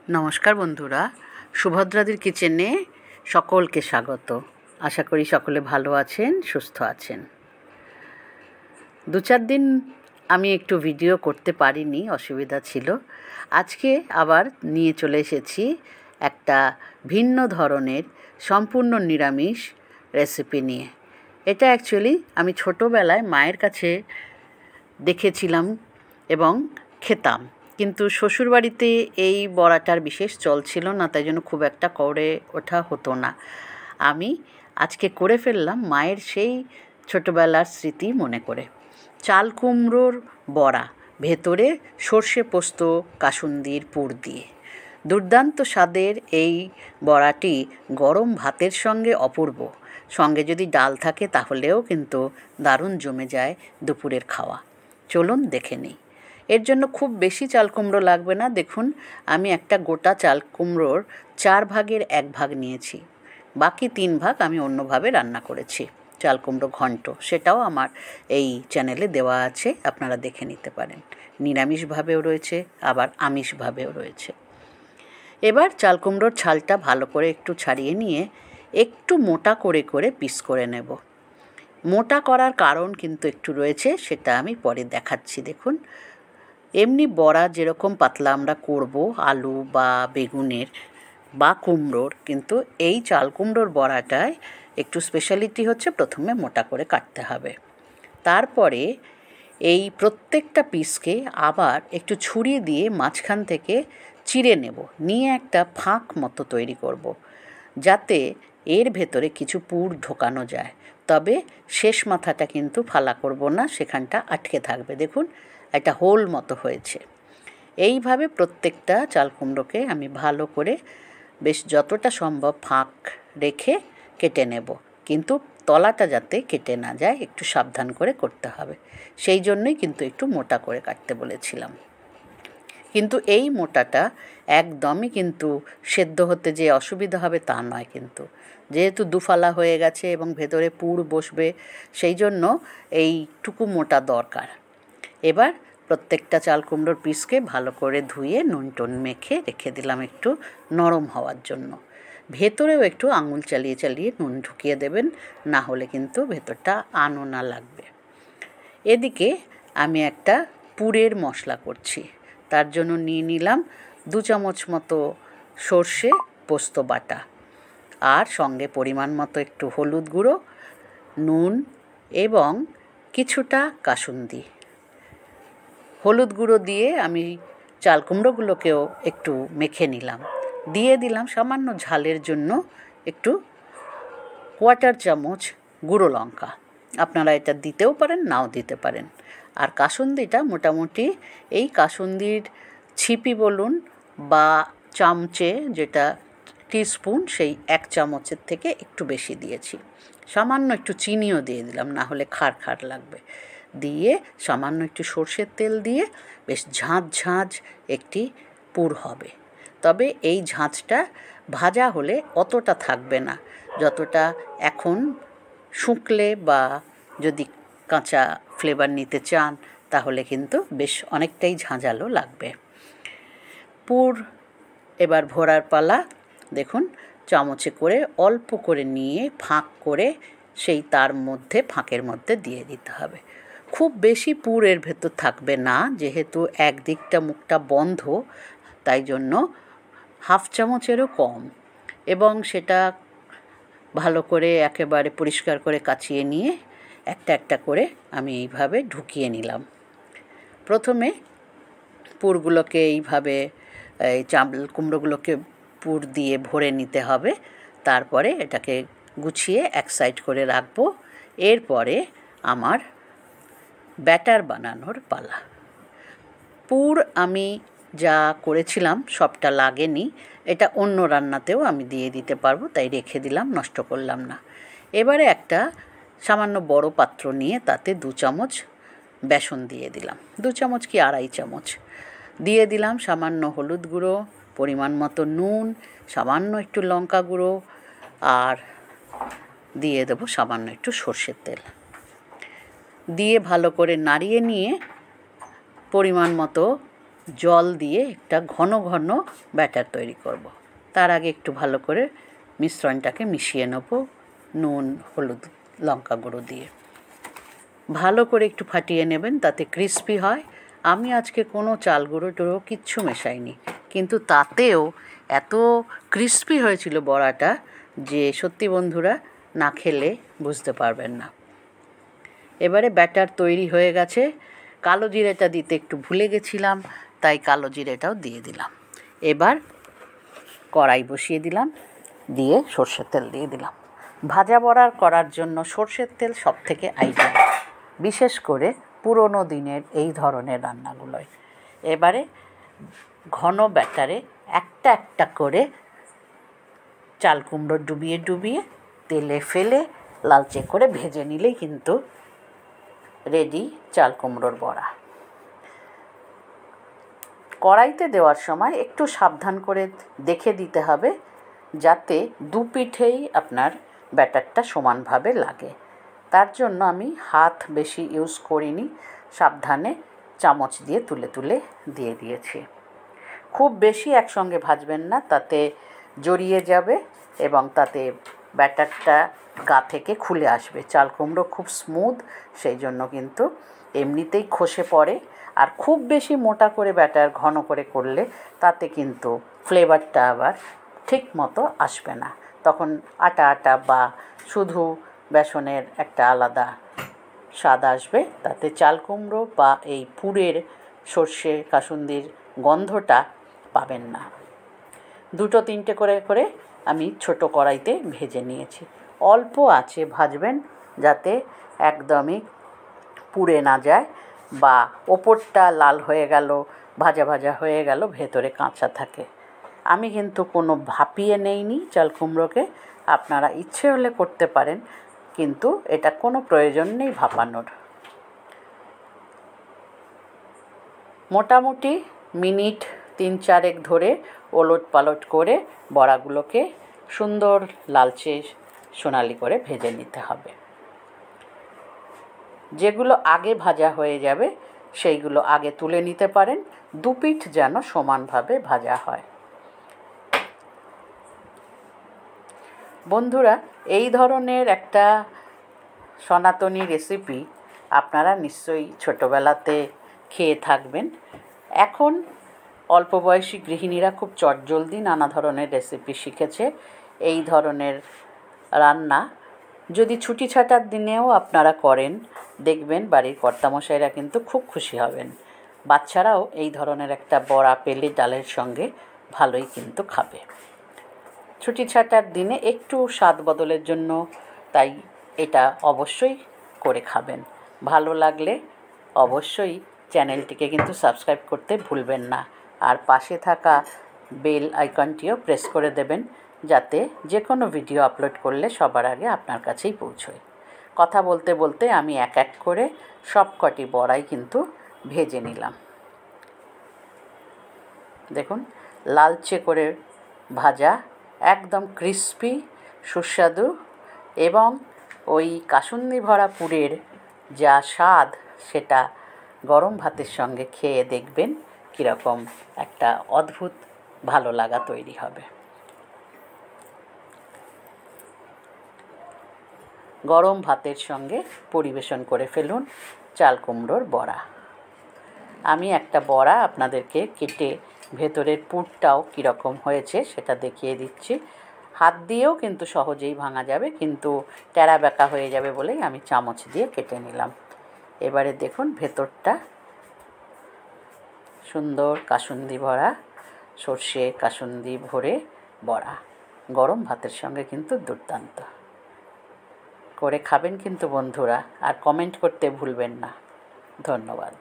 नमस्कार बंधुरा सुभद्रादिर किचेने सकलके स्वागत। आशा करी सकले भालो आछेन सुस्थ आछेन। दो चार दिन आमी एकटू भिडियो करते पारिनी, असुविधा छिलो। आजके आबार निये चले एसेछि एकटा भिन्न धरनेर सम्पूर्ण निरामिष रेसिपि निये। एटा एक्चुअली आमी छोटोबेलाय मायेर काछे देखेछिलाम एबं खेताम, किन्तु शोशुर बाड़ीते এই বড়াটার বিশেষ চল ছিল না, তাই জন্য খুব একটা করে ওঠা হতো না। আমি আজকে করে ফেললাম মায়ের সেই ছোটোবেলার স্মৃতি মনে করে। চাল কুমড়োর বড়া, ভেতরে সর্ষে পোস্ত কাসুন্দির পুর দিয়ে দুর্দান্ত স্বাদের এই বড়াটি গরম ভাতের সঙ্গে অপূর্ব। সঙ্গে যদি ডাল থাকে তাহলেও কিন্তু দারুণ জমে যায় দুপুরের খাওয়া। চলুন দেখে নিই। এর জন্য খুব বেশি চাল কুমড়ো লাগবে না। দেখুন আমি একটা গোটা চাল কুমড়োর 4 ভাগের 1 ভাগ নিয়েছি, বাকি 3 ভাগ আমি অন্যভাবে রান্না করেছি। চাল কুমড়ো ঘন্ট, সেটাও আমার এই চ্যানেলে দেওয়া আছে, আপনারা দেখে নিতে পারেন। নিরামিষভাবেও রয়েছে আবার আমিষভাবেও রয়েছে। এবার চাল কুমড়োর ছালটা ভালো করে একটু ছাড়িয়ে নিয়ে একটু মোটা করে করে পিস করে নেব। মোটা করার কারণ কিন্তু একটু রয়েছে, সেটা আমি পরে দেখাচ্ছি। দেখুন এমনি বড়া যেরকম পাতলা আমরা করব আলু বা বেগুনের বা কুমড়োর, কিন্তু এই চাল কুমড়োর বড়াটায় একটু স্পেশালিটি হচ্ছে প্রথমে মোটা করে কাটতে হবে। তারপরে এই প্রত্যেকটা পিসকে আবার একটু ছুরি দিয়ে মাঝখান থেকে চিড়ে নেব, নিয়ে একটা ফাঁক মতো তৈরি করব, যাতে এর ভেতরে কিছু পুর ঢোকানো যায়। তবে শেষ মাথাটা কিন্তু ফালা করব না, সেখানটা আটকে থাকবে। দেখুন একটা হোল মতো হয়েছে। এইভাবে প্রত্যেকটা চাল কুমড়োকে আমি ভালো করে বেশ যতটা সম্ভব ফাঁক রেখে কেটে নেব, কিন্তু তলাটা যাতে কেটে না যায় একটু সাবধান করে করতে হবে। সেই জন্যই কিন্তু একটু মোটা করে কাটতে বলেছিলাম। কিন্তু এই মোটাটা একদমই কিন্তু সেদ্ধ হতে যে অসুবিধা হবে তা নয়, কিন্তু যেহেতু দুফালা হয়ে গেছে এবং ভেতরে পুর বসবে, সেই জন্য এইটুকু মোটা দরকার। এবার প্রত্যেকটা চাল কুমড়োর পিসকে ভালো করে ধুয়ে নুন টুন মেখে রেখে দিলাম একটু নরম হওয়ার জন্য। ভেতরেও একটু আঙুল চালিয়ে চালিয়ে নুন ঢুকিয়ে দেবেন, না হলে কিন্তু ভেতরটা আনোনা লাগবে। এদিকে আমি একটা পুরের মশলা করছি। তার জন্য নিয়ে নিলাম 2 চামচ মতো সর্ষে পোস্ত বাটা, আর সঙ্গে পরিমাণ মতো একটু হলুদ গুঁড়ো, নুন এবং কিছুটা কাসুন্দি। হলুদ গুঁড়ো দিয়ে আমি চাল কুমড়োগুলোকেও একটু মেখে নিলাম। দিয়ে দিলাম সামান্য ঝালের জন্য একটু 1/4 চামচ গুঁড়ো লঙ্কা। আপনারা এটা দিতেও পারেন, নাও দিতে পারেন। আর কাসুন্দিটা মোটামুটি এই কাসুন্দির ছিপি বলুন বা চামচে, যেটা টিস্পুন, সেই 1 চামচের থেকে একটু বেশি দিয়েছি। সামান্য একটু চিনিও দিয়ে দিলাম, না হলে খার খার লাগবে। দিয়ে সামান্য একটু সর্ষের তেল দিয়ে বেশ ঝাঁঝ ঝাঁঝ একটি পুর হবে। তবে এই ঝাঁঝটা ভাজা হলে অতটা থাকবে না, যতটা এখন শুকলে বা যদি কাঁচা ফ্লেভার নিতে চান তাহলে কিন্তু বেশ অনেকটাই ঝাঁঝালো লাগবে। পুর এবার ভরার পালা। দেখুন চামচে করে অল্প করে নিয়ে ফাঁক করে সেই তার মধ্যে ফাঁকের মধ্যে দিয়ে দিতে হবে। খুব বেশি পুর এর ভেতর থাকবে না, যেহেতু একদিকটা মুখটা বন্ধ, তাই জন্য 1/2 চামচেরও কম। এবং সেটা ভালো করে একেবারে পরিষ্কার করে কাচিয়ে নিয়ে একটা একটা করে আমি এইভাবে ঢুকিয়ে নিলাম। প্রথমে পুরগুলোকে এইভাবে চাল কুমড়োগুলোকে পুর দিয়ে ভরে নিতে হবে। তারপরে এটাকে গুছিয়ে এক সাইড করে রাখবো। এরপরে আমার ব্যাটার বানানোর পালা। পুর আমি যা করেছিলাম সবটা লাগেনি, এটা অন্য রান্নাতেও আমি দিয়ে দিতে পারবো, তাই রেখে দিলাম, নষ্ট করলাম না। এবারে একটা সামান্য বড় পাত্র নিয়ে তাতে 2 চামচ বেসন দিয়ে দিলাম, 2 চামচ কি 2.5 চামচ দিয়ে দিলাম। সামান্য হলুদ গুঁড়ো, পরিমাণ মতো নুন, সামান্য একটু লঙ্কা গুঁড়ো, আর দিয়ে দেবো সামান্য একটু সর্ষের তেল। দিয়ে ভালো করে নাড়িয়ে নিয়ে পরিমাণ মতো জল দিয়ে একটা ঘন ঘন ব্যাটার তৈরি করব। তার আগে একটু ভালো করে মিশ্রণটাকে মিশিয়ে নেব নুন, হলুদ, লঙ্কা গুঁড়ো দিয়ে। ভালো করে একটু ফাটিয়ে নেবেন, তাতে ক্রিস্পি হয়। আমি আজকে কোনো চাল গুঁড়ো টুড়ো কিচ্ছু মেশাইনি, কিন্তু তাতেও এত ক্রিস্পি হয়েছিল বড়াটা যে সত্যি বন্ধুরা না খেলে বুঝতে পারবেন না। এবারে ব্যাটার তৈরি হয়ে গেছে। কালো জিরেটা দিতে একটু ভুলে গেছিলাম, তাই কালো জিরেটাও দিয়ে দিলাম। এবার কড়াই বসিয়ে দিলাম, দিয়ে সর্ষের তেল দিয়ে দিলাম। ভাজা বড়া করার জন্য সর্ষের তেল সবথেকে আইডিয়াল, বিশেষ করে পুরনো দিনের এই ধরনের রান্নাগুলোয়। এবারে ঘন ব্যাটারে একটা একটা করে চাল কুমড়ো ডুবিয়ে ডুবিয়ে তেলে ফেলে লালচে করে ভেজে নিলেই কিন্তু রেডি চাল কুমড়োর বড়া। কড়াইতে দেওয়ার সময় একটু সাবধান করে দেখে দিতে হবে, যাতে দু পিঠেই আপনার ব্যাটারটা সমানভাবে লাগে। তার জন্য আমি হাত বেশি ইউজ করিনি, সাবধানে চামচ দিয়ে তুলে তুলে দিয়ে দিয়েছি। খুব বেশি একসঙ্গে ভাজবেন না, তাতে জড়িয়ে যাবে এবং তাতে ব্যাটারটা গা থেকে খুলে আসবে। চাল কুমড়ো খুব স্মুথ, সেই জন্য কিন্তু এমনিতেই খসে পড়ে। আর খুব বেশি মোটা করে ব্যাটার ঘন করে করলে তাতে কিন্তু ফ্লেভারটা আবার ঠিক মতো আসবে না, তখন আটা আটা বা শুধু বেসনের একটা আলাদা স্বাদ আসবে। তাতে চাল কুমড়ো বা এই পুরের সর্ষে কাসুন্দির গন্ধটা পাবেন না। দুটো তিনটে করে করে আমি ছোট কড়াইতে ভেজে নিয়েছি। অল্প আঁচে ভাজবেন, যাতে একদমই পুড়ে না যায় বা ওপরটা লাল হয়ে গেল, ভাজা ভাজা হয়ে গেল, ভেতরে কাঁচা থাকে। আমি কিন্তু কোনো ভাপিয়ে নেইনি চাল কুমড়োকে। আপনারা ইচ্ছে হলে করতে পারেন, কিন্তু এটা কোনো প্রয়োজন নেই ভাপানোর। মোটামুটি মিনিট 3-4 ধরে ওলট পালট করে বড়াগুলোকে সুন্দর লালচে সোনালি করে ভেজে নিতে হবে। যেগুলো আগে ভাজা হয়ে যাবে সেইগুলো আগে তুলে নিতে পারেন, দুপিঠ যেন সমানভাবে ভাজা হয়। বন্ধুরা, এই ধরনের একটা সনাতনী রেসিপি আপনারা নিশ্চয়ই ছোটোবেলাতে খেয়ে থাকবেন। এখন অল্প বয়সী গৃহিণীরা খুব চটজলদি নানা ধরনের রেসিপি শিখেছে। এই ধরনের রান্না যদি ছুটি ছাটার দিনেও আপনারা করেন, দেখবেন বাড়ির কর্তামশাইরা কিন্তু খুব খুশি হবেন। বাচ্চারাও এই ধরনের একটা বড়া পেলে ডালের সঙ্গে ভালোই কিন্তু খাবে। ছুটি ছাটার দিনে একটু স্বাদ বদলের জন্য তাই এটা অবশ্যই করে খাবেন। ভালো লাগলে অবশ্যই চ্যানেলটিকে কিন্তু সাবস্ক্রাইব করতে ভুলবেন না, আর পাশে থাকা বেল আইকনটিও প্রেস করে দেবেন, যাতে যে কোনো ভিডিও আপলোড করলে সবার আগে আপনার কাছেই পৌঁছয়। কথা বলতে বলতে আমি এক এক করে সব কটি বড়াই কিন্তু ভেজে নিলাম। দেখুন, লালচে করে ভাজা, একদম ক্রিস্পি, সুস্বাদু, এবং ওই কাসুন্দি ভরা পুরের যা স্বাদ, সেটা গরম ভাতের সঙ্গে খেয়ে দেখবেন কীরকম একটা অদ্ভুত ভালো লাগা তৈরি হবে। গরম ভাতের সঙ্গে পরিবেশন করে ফেলুন চাল কুমড়োর বড়া। আমি একটা বড়া আপনাদেরকে কেটে ভেতরের পুরটাও কীরকম হয়েছে সেটা দেখিয়ে দিচ্ছি। হাত দিয়েও কিন্তু সহজেই ভাঙা যাবে, কিন্তু টেরা বেঁকা হয়ে যাবে বলেই আমি চামচ দিয়ে কেটে নিলাম। এবারে দেখুন ভেতরটা সুন্দর কাসুন্দি ভরা, সর্ষে কাসুন্দি ভরে বড়া। গরম ভাতের সঙ্গে কিন্তু দুর্দান্ত। করে খাবেন কিন্তু বন্ধুরা, আর কমেন্ট করতে ভুলবেন না। ধন্যবাদ।